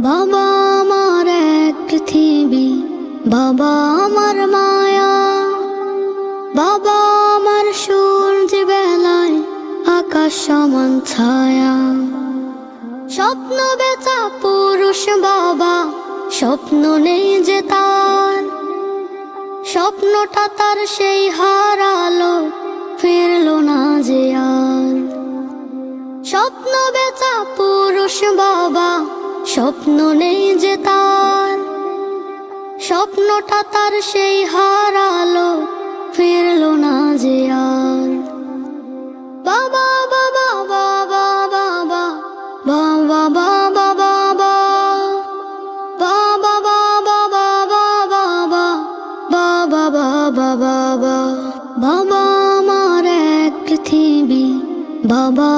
বাবা আমার এক পৃথিবী, বাবা আমার মায়া, বাবা আমার সূর্য বেলায় আকাশ সমান ছায়া। স্বপ্ন বেচা পুরুষ বাবা, স্বপ্ন নেই যে তার, স্বপ্নটা তার সেই হারালো, ফিরলো না যে আর। স্বপ্ন বেচা পুরুষ বাবা, স্বপ্ন নেই যে তার, স্বপ্নটা তার সেই হারালো, ফিরলো না যে আর। বাবা বাবা বাবা বাবা বাবা বাবা বাবা বাবা বাবা বাবা বাবা বাবা বাবা বাবা। বাবা আমার এক পৃথিবী, বাবা